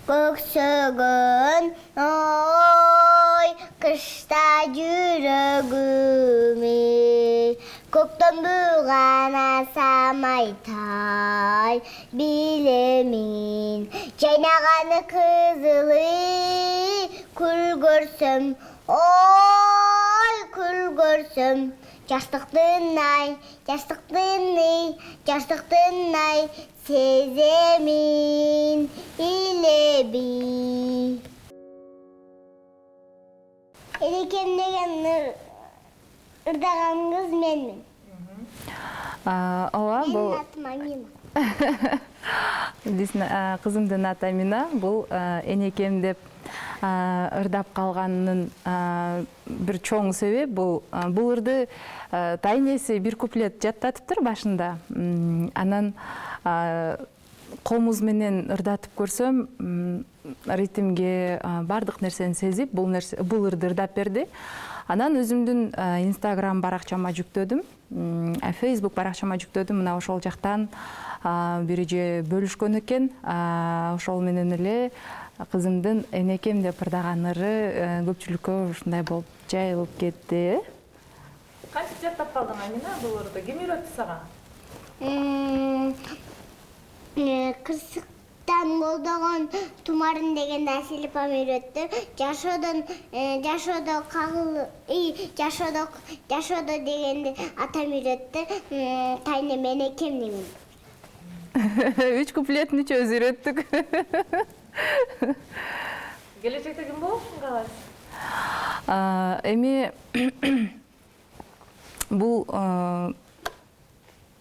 көксөгөн ой кышта жүрөгүмө көктөн буган асам айтай билемин жайнаганы кызылы күл көрсөм ой күл көрсөм жаштыктын ай сеземин илеби Энекем деген ырдаган кыз менмин. Ооба, бул Менин атым Амина. биздин кызымдын аты Амина. Бул энекем деп ырдап калганынын бир чоң себеби бул ырды тайнеси бир куплет жаттатыптыр башында. Анан комуз менен ырдатып көрсөм, ритмге бардык нерсени сезип, бул ырды ырдап берди. Анан өзүмдүн Instagram баракчама жүктөдүм, Facebook баракчама жүктөдүм. Мына ошол жактан бири же бөлүшкөн экен. Ошол менен эле кызымдын энекем деп ырдаган ыры көпчүлүккө ушундай болуп жайылып кетти. Кантип жаттап калдың, Амина, бул ырды? Ким үйрөттү сага? Кырсыктан молдогон Тумарын деген Асил апам үйрөттү. Жашодо дегенди атам үйрөттү. Тайне энекем дейм. 3 куплеттин өзү үйрөттүк. Келечекте ким болушун каалайсыз? Эми бул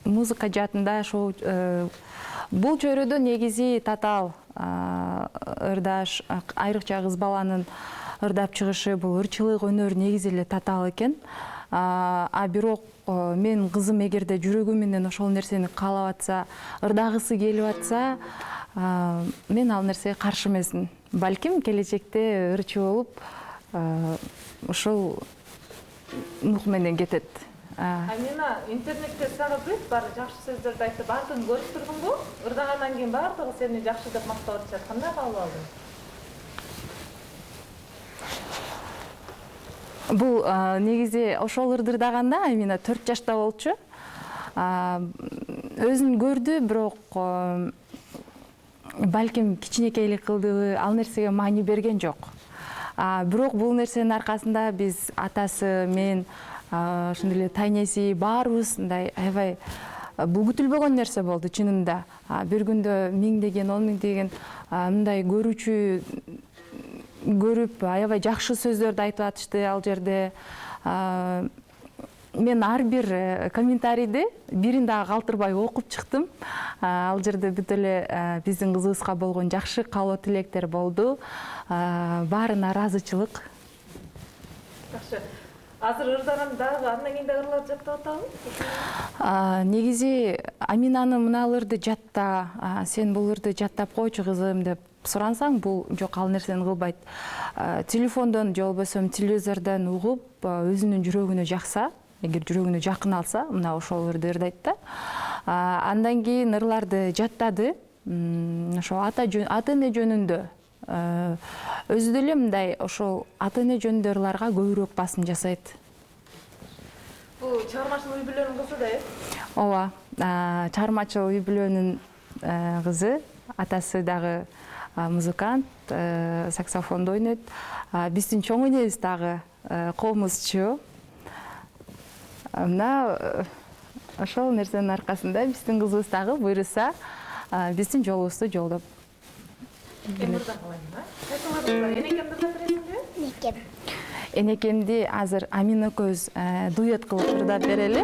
музыка жаатында ошол бул чөйрөдө негизи татаал ырдаш, айрыкча кыз баланын ырдап чыгышы, бул ырчылык өнөр негизи эле татаал экен. Бирок мен кызым эгерде жүрөгү менен ошол нерсени каалап атса, ырдагысы келип атса, мен ал нерсеге каршы эмесмин. Балким келечекте ырчы болуп, ошол нух менен кетет. Амина, интернетте сага бүт бар жакшы сөздөрдү айтып, бардыгын көрүп турдуңбу? Ырдагандан кийин бардыгы сени жакшы деп мактап атышат. Кандай кабыл алдың? Бул негизи ошол ырды ырдаганда Амина 4 жашта болчу. Өзүн көрдү, бирок балким кичинекейлик кылдыбы, ал нерсеге маани берген жок. Бирок бул нерсенин аркасында биз атасы, мен, ошондой эле тайнеси баарыбыз мындай аябай бул күтүлбөгөн нерсе болду чынында. Бир күндө 1000 деген, 10 000 деген мындай көрүүчү көрүп аябай жакшы сөздөрдү айтып атышты ал жерде. Мен ар бир комментарийди бирин дагы калтырбай окуп чыктым. Ал жерде бүт эле биздин кызыбызга болгон жакшы каалоо тилектер болду. Баарына ыраазычылык. Жакшы. Азыр ырдаган дагы андан кийин да ырларды жаттап атабы? Негизи Аминаны мына ырды жатта, сен бул ырды жаттап койчу кызым деп сурансаң, бул жок, ал нерсени кылбайт. Телефондон же болбосо телевизордон угуп, өзүнүн жүрөгүнө жакса, эгер жүрөгүнө жакын алса, мына ошол ырды ырдайт да. Андан кийин ырларды жаттады. Ошо ата эне жөнүндө өзү деле мындай ошол ата эне жөнүндө ырларга көбүрөөк басым жасайт. Бул чыгармачыл үй бүлөнүн кызы да, Ооба, чыгармачыл үй бүлөнүн кызы, атасы дагы музыкант, саксофондо ойнойт. Биздин чоң энебиз дагы комузчу. Мына ошол нерсенин аркасында биздин кызыбыз дагы буйруса биздин жолубузду жолдоп. Энекемди азыр Амина экөөбүз дуэт кылып ырдап берели.